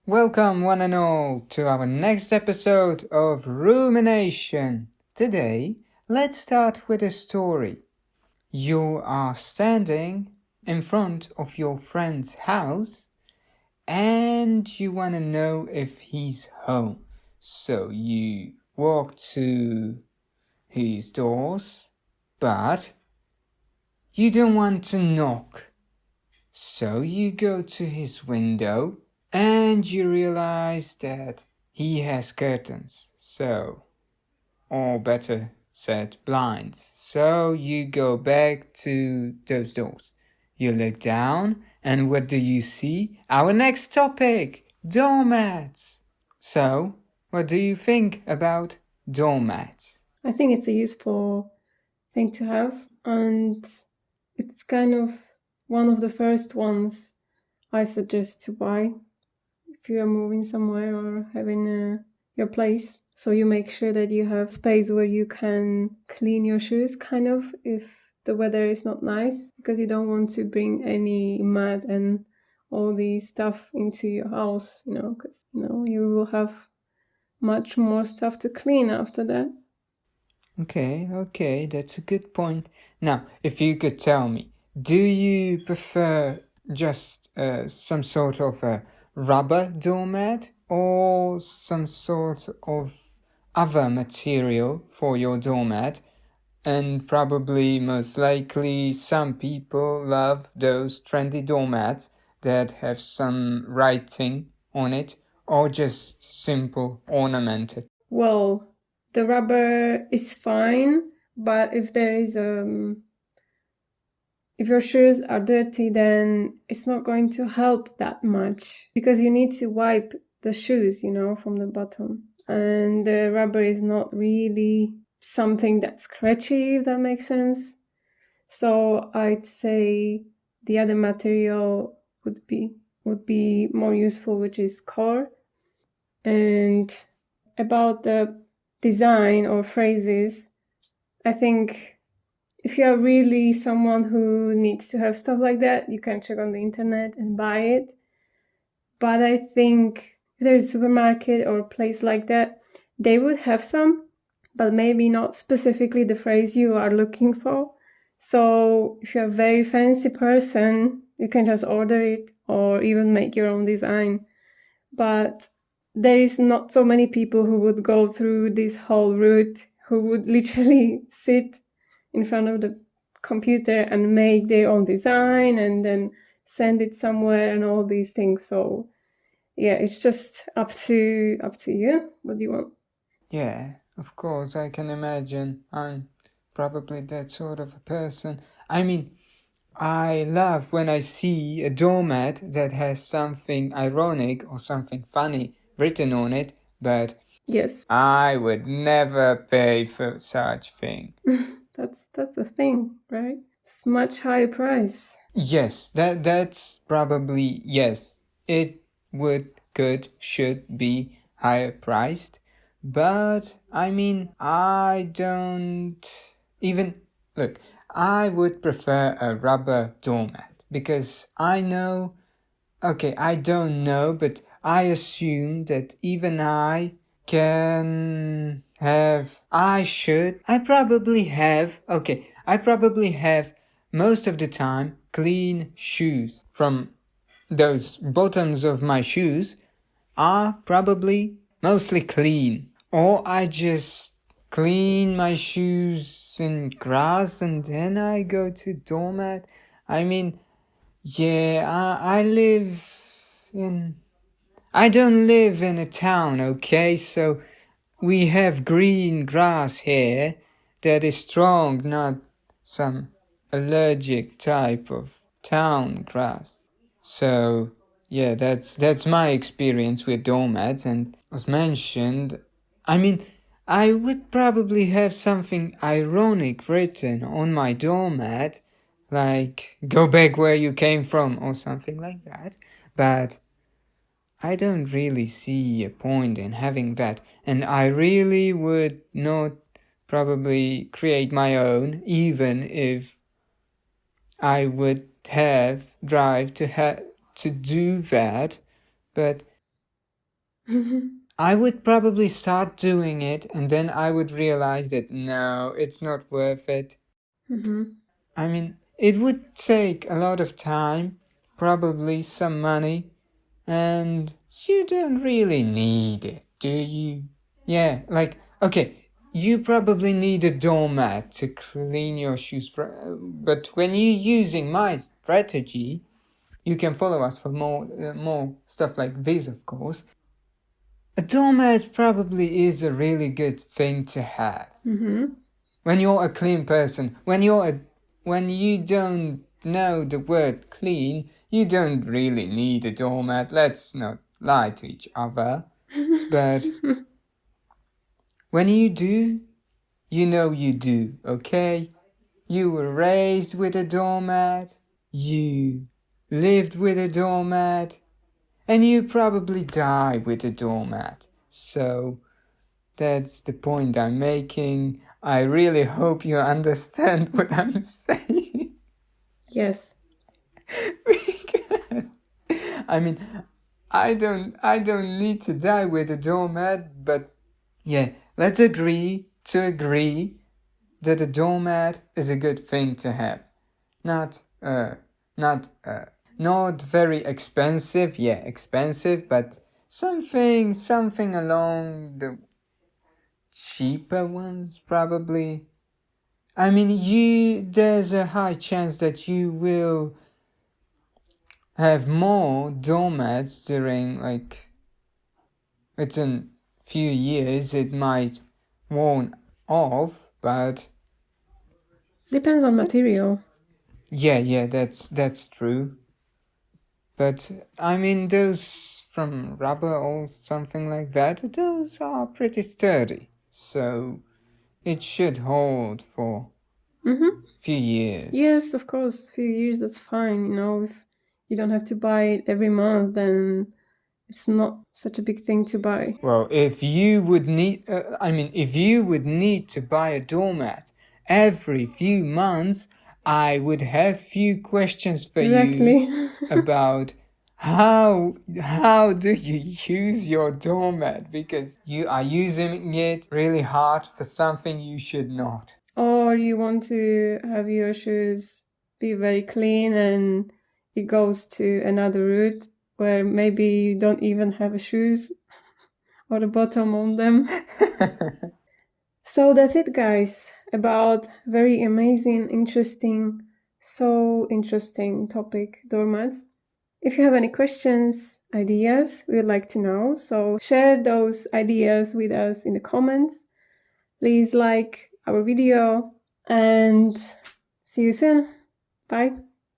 Welcome, one and all, to our next episode of Roomination. Today, let's start with a story. You are standing in front of your friend's house and you want to know if he's home. So you walk to his doors, but you don't want to knock. So you go to his window and you realize that he has curtains, or better said, blinds. So you go back to those doors. You look down, and what do you see? Our next topic, doormats. So, what do you think about doormats? I think it's a useful thing to have, and it's kind of one of the first ones I suggest to buy if you are moving somewhere or having your place. So you make sure that you have space where you can clean your shoes, kind of, if the weather is not nice, because you don't want to bring any mud and all these stuff into your house, because you will have much more stuff to clean after that. Okay, that's a good point. Now, if you could tell me, do you prefer just some sort of a rubber doormat or some sort of other material for your doormat? And probably most likely some people love those trendy doormats that have some writing on it or just simple ornamented. Well, the rubber is fine, but if your shoes are dirty, then it's not going to help that much because you need to wipe the shoes, from the bottom. And the rubber is not really something that's scratchy, if that makes sense. So I'd say the other material would be more useful, which is core. And about the design or phrases, I think if you are really someone who needs to have stuff like that, you can check on the internet and buy it. But I think if there's a supermarket or a place like that, they would have some, but maybe not specifically the phrase you are looking for. So if you're a very fancy person, you can just order it or even make your own design. But there is not so many people who would go through this whole route, who would literally sit in front of the computer and make their own design and then send it somewhere and all these things. So yeah, it's just up to you. What do you want? Yeah, of course, I can imagine. I'm probably that sort of a person. I mean, I love when I see a doormat that has something ironic or something funny written on it, but Yes. I would never pay for such thing. That's the thing, right? It's much higher price. Yes, that's probably yes. It should be higher priced, but I mean, I don't even look. I would prefer a rubber doormat because I know. Okay, I don't know, but I assume that even I can have. I probably have. Okay, I probably have most of the time clean shoes. From those bottoms of my shoes are probably mostly clean. Or I just clean my shoes in grass and then I go to doormat. I mean, yeah, I don't live in a town, okay? So we have green grass here that is strong, not some allergic type of town grass. So yeah, that's my experience with doormats. And as mentioned, I mean, I would probably have something ironic written on my doormat, like "Go back where you came from" or something like that. But I don't really see a point in having that, and I really would not probably create my own, even if I would have drive to do that. But I would probably start doing it, and then I would realize that no, it's not worth it. I mean, it would take a lot of time, probably some money, and you don't really need it, do you? Yeah, like, okay, you probably need a doormat to clean your shoes, but when you're using my strategy, you can follow us for more stuff like this, of course. A doormat probably is a really good thing to have. When you're a clean person, when you don't know the word clean, you don't really need a doormat. Let's not lie to each other. But when you do, you know you do, okay? You were raised with a doormat, you lived with a doormat, and you probably die with a doormat. So that's the point I'm making. I really hope you understand what I'm saying. Yes. Because, I mean, I don't need to die with a doormat, but yeah, let's agree that a doormat is a good thing to have. Not very expensive, yeah, expensive, but something along the cheaper ones probably. I mean, there's a high chance that you will have more doormats during, like, it's a few years. It might worn off, but Depends on material. yeah, that's true. But I mean, those from rubber or something like that, those are pretty sturdy, so it should hold for few years. Yes, of course, few years, that's fine. You know, if you don't have to buy it every month, then it's not such a big thing to buy. Well, if you would need to buy a doormat every few months, I would have few questions for you about how do you use your doormat, because you are using it really hard for something you should not. Or you want to have your shoes be very clean and it goes to another route where maybe you don't even have shoes or a bottom on them. So that's it, guys, about very amazing, so interesting topic, doormats. If you have any questions, ideas, we would like to know. So share those ideas with us in the comments. Please like our video and see you soon. Bye.